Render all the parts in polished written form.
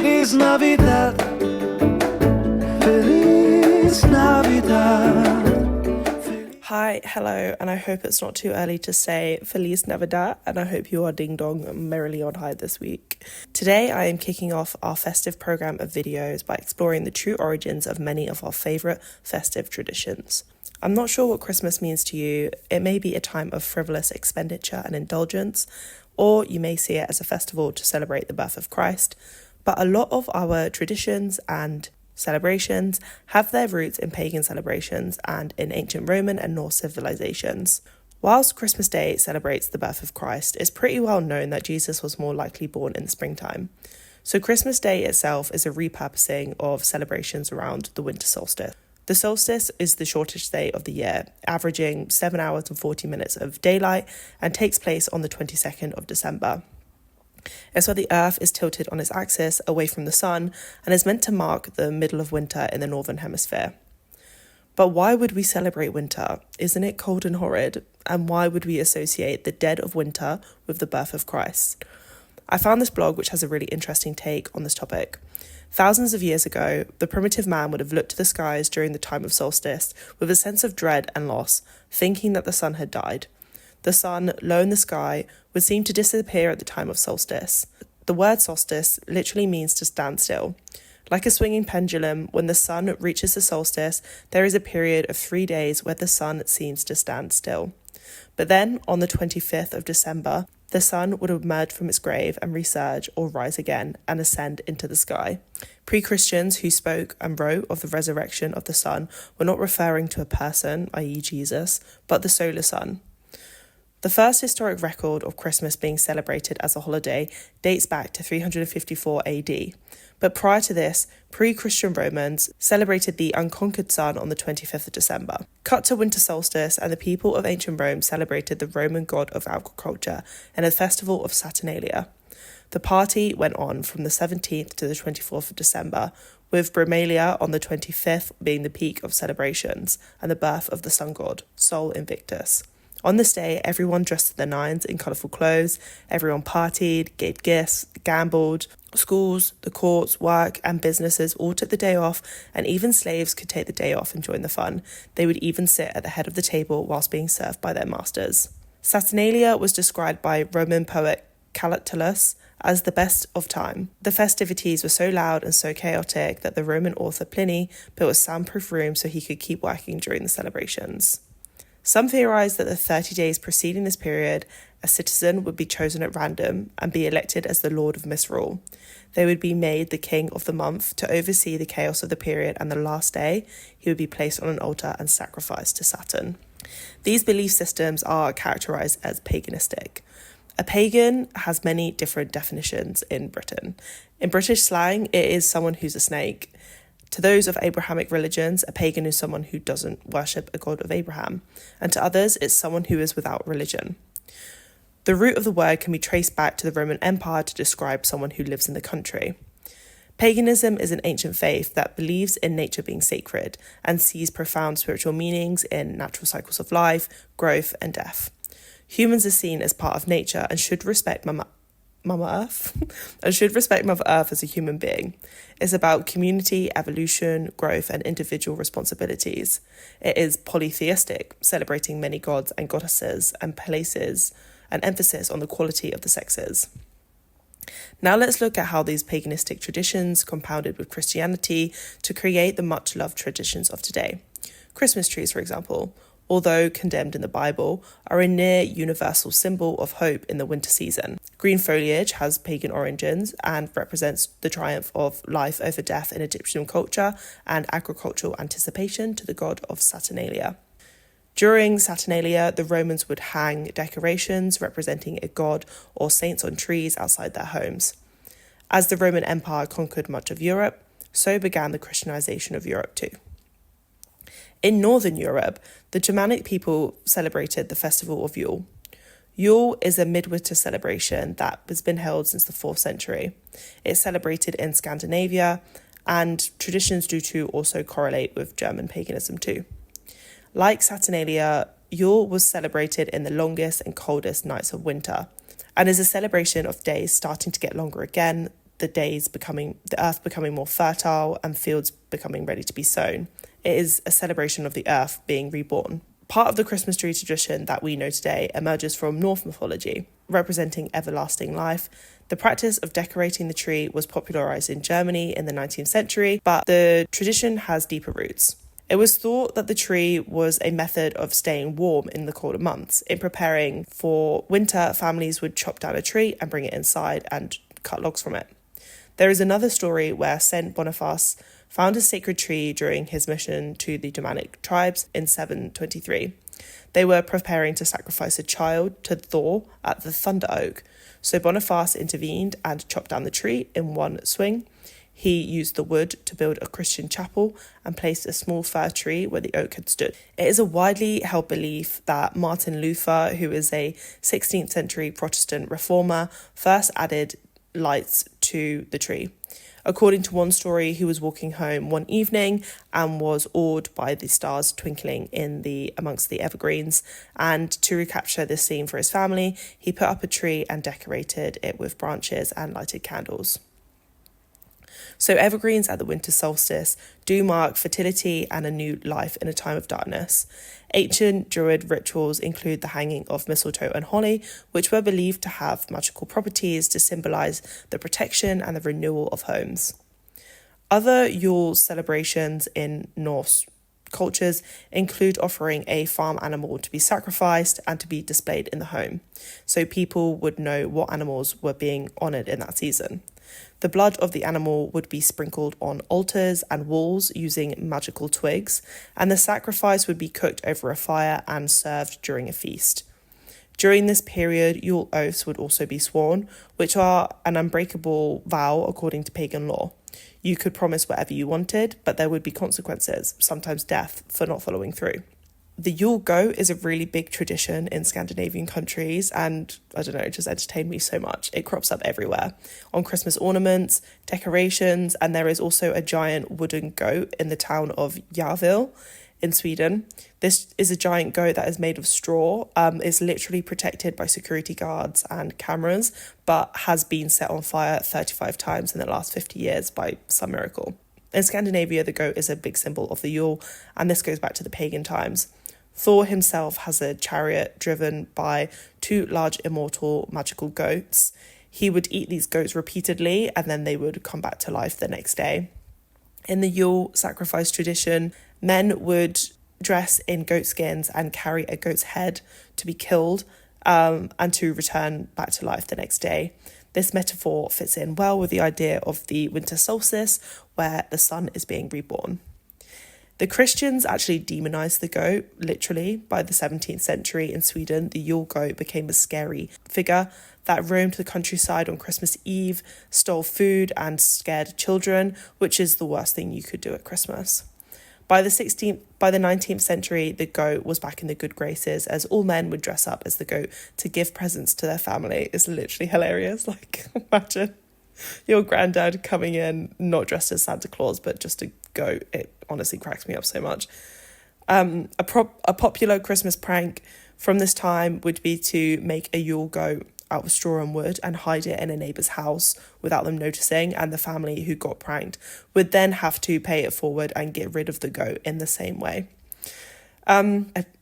Feliz Navidad, Feliz Navidad. Hi, hello, and I hope it's not too early to say Feliz Navidad, and I hope you are ding-dong merrily on high this week. Today I am kicking off our festive programme of videos by exploring the true origins of many of our favourite festive traditions. I'm not sure what Christmas means to you. It may be a time of frivolous expenditure and indulgence, or you may see it as a festival to celebrate the birth of Christ, but a lot of our traditions and celebrations have their roots in pagan celebrations and in ancient Roman and Norse civilizations. Whilst Christmas Day celebrates the birth of Christ, it's pretty well known that Jesus was more likely born in the springtime. So Christmas Day itself is a repurposing of celebrations around the Winter Solstice. The solstice is the shortest day of the year, averaging 7 hours and 40 minutes of daylight, and takes place on the 22nd of December. It's where the Earth is tilted on its axis away from the sun and is meant to mark the middle of winter in the Northern Hemisphere. But why would we celebrate winter? Isn't it cold and horrid? And why would we associate the dead of winter with the birth of Christ? I found this blog which has a really interesting take on this topic. Thousands of years ago, the primitive man would have looked to the skies during the time of solstice with a sense of dread and loss, thinking that the sun had died. The sun, low in the sky, would seem to disappear at the time of solstice. The word solstice literally means to stand still. Like a swinging pendulum, when the sun reaches the solstice, there is a period of 3 days where the sun seems to stand still. But then, on the 25th of December, the sun would emerge from its grave and resurge or rise again and ascend into the sky. Pre-Christians who spoke and wrote of the resurrection of the sun were not referring to a person, i.e. Jesus, but the solar sun. The first historic record of Christmas being celebrated as a holiday dates back to 354 AD, but prior to this, pre-Christian Romans celebrated the unconquered sun on the 25th of December. Cut to winter solstice, and the people of ancient Rome celebrated the Roman god of agriculture in a festival of Saturnalia. The party went on from the 17th to the 24th of December, with Brumalia on the 25th being the peak of celebrations and the birth of the sun god, Sol Invictus. On this day, everyone dressed to the nines in colourful clothes, everyone partied, gave gifts, gambled. Schools, the courts, work and businesses all took the day off, and even slaves could take the day off and join the fun. They would even sit at the head of the table whilst being served by their masters. Saturnalia was described by Roman poet Catullus as the best of time. The festivities were so loud and so chaotic that the Roman author Pliny built a soundproof room so he could keep working during the celebrations. Some theorise that the 30 days preceding this period, a citizen would be chosen at random and be elected as the Lord of Misrule. They would be made the king of the month to oversee the chaos of the period, and the last day he would be placed on an altar and sacrificed to Saturn. These belief systems are characterised as paganistic. A pagan has many different definitions in Britain. In British slang, it is someone who's a snake. To those of Abrahamic religions, a pagan is someone who doesn't worship a god of Abraham, and to others, it's someone who is without religion. The root of the word can be traced back to the Roman Empire to describe someone who lives in the country. Paganism is an ancient faith that believes in nature being sacred and sees profound spiritual meanings in natural cycles of life, growth, and death. Humans are seen as part of nature and should respect Mother Earth as a human being. It's about community, evolution, growth, and individual responsibilities. It is polytheistic, celebrating many gods and goddesses, and places an emphasis on the quality of the sexes. Now let's look at how these paganistic traditions compounded with Christianity to create the much-loved traditions of today. Christmas trees, for example, although condemned in the Bible, are a near universal symbol of hope in the winter season. Green foliage has pagan origins and represents the triumph of life over death in Egyptian culture and agricultural anticipation to the god of Saturnalia. During Saturnalia, the Romans would hang decorations representing a god or saints on trees outside their homes. As the Roman Empire conquered much of Europe, so began the Christianization of Europe too. In Northern Europe, the Germanic people celebrated the festival of Yule. Yule is a midwinter celebration that has been held since the 4th century. It's celebrated in Scandinavia, and traditions do too also correlate with German paganism too. Like Saturnalia, Yule was celebrated in the longest and coldest nights of winter, and is a celebration of days starting to get longer again the earth becoming more fertile and fields becoming ready to be sown. It is a celebration of the earth being reborn. Part of the Christmas tree tradition that we know today emerges from Norse mythology, representing everlasting life. The practice of decorating the tree was popularised in Germany in the 19th century, but the tradition has deeper roots. It was thought that the tree was a method of staying warm in the colder months. In preparing for winter, families would chop down a tree and bring it inside and cut logs from it. There is another story where Saint Boniface found a sacred tree during his mission to the Germanic tribes in 723. They were preparing to sacrifice a child to Thor at the Thunder Oak, so Boniface intervened and chopped down the tree in one swing. He used the wood to build a Christian chapel and placed a small fir tree where the oak had stood. It is a widely held belief that Martin Luther, who is a 16th century Protestant reformer, first added lights to the tree. According to one story, he was walking home one evening and was awed by the stars twinkling amongst the evergreens. And to recapture this scene for his family, he put up a tree and decorated it with branches and lighted candles. So evergreens at the winter solstice do mark fertility and a new life in a time of darkness. Ancient Druid rituals include the hanging of mistletoe and holly, which were believed to have magical properties to symbolise the protection and the renewal of homes. Other Yule celebrations in Norse cultures include offering a farm animal to be sacrificed and to be displayed in the home, so people would know what animals were being honoured in that season. The blood of the animal would be sprinkled on altars and walls using magical twigs, and the sacrifice would be cooked over a fire and served during a feast. During this period, Yule oaths would also be sworn, which are an unbreakable vow according to pagan law. You could promise whatever you wanted, but there would be consequences, sometimes death, for not following through. The Yule goat is a really big tradition in Scandinavian countries, and I don't know, it just entertained me so much. It crops up everywhere, on Christmas ornaments, decorations, and there is also a giant wooden goat in the town of Järville in Sweden. This is a giant goat that is made of straw. It's literally protected by security guards and cameras, but has been set on fire 35 times in the last 50 years by some miracle. In Scandinavia, the goat is a big symbol of the Yule, and this goes back to the pagan times. Thor himself has a chariot driven by two large immortal magical goats. He would eat these goats repeatedly, and then they would come back to life the next day. In the Yule sacrifice tradition, men would dress in goat skins and carry a goat's head to be killed and to return back to life the next day. This metaphor fits in well with the idea of the winter solstice, where the sun is being reborn. The Christians actually demonized the goat, literally. By the 17th century in Sweden, the Yule goat became a scary figure that roamed the countryside on Christmas Eve, stole food and scared children, which is the worst thing you could do at Christmas. By the 19th century, the goat was back in the good graces, as all men would dress up as the goat to give presents to their family. It's literally hilarious. Like, imagine your granddad coming in, not dressed as Santa Claus, but just a goat. It honestly cracks me up so much. A popular Christmas prank from this time would be to make a Yule goat out of straw and wood and hide it in a neighbour's house without them noticing, and the family who got pranked would then have to pay it forward and get rid of the goat in the same way.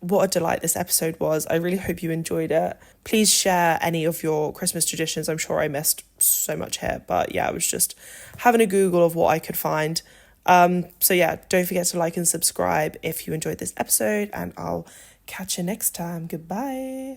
What a delight this episode was. I really hope you enjoyed it. Please share any of your Christmas traditions. I'm sure I missed so much here, but yeah, I was just having a Google of what I could find. So yeah, don't forget to like and subscribe if you enjoyed this episode, and I'll catch you next time. Goodbye.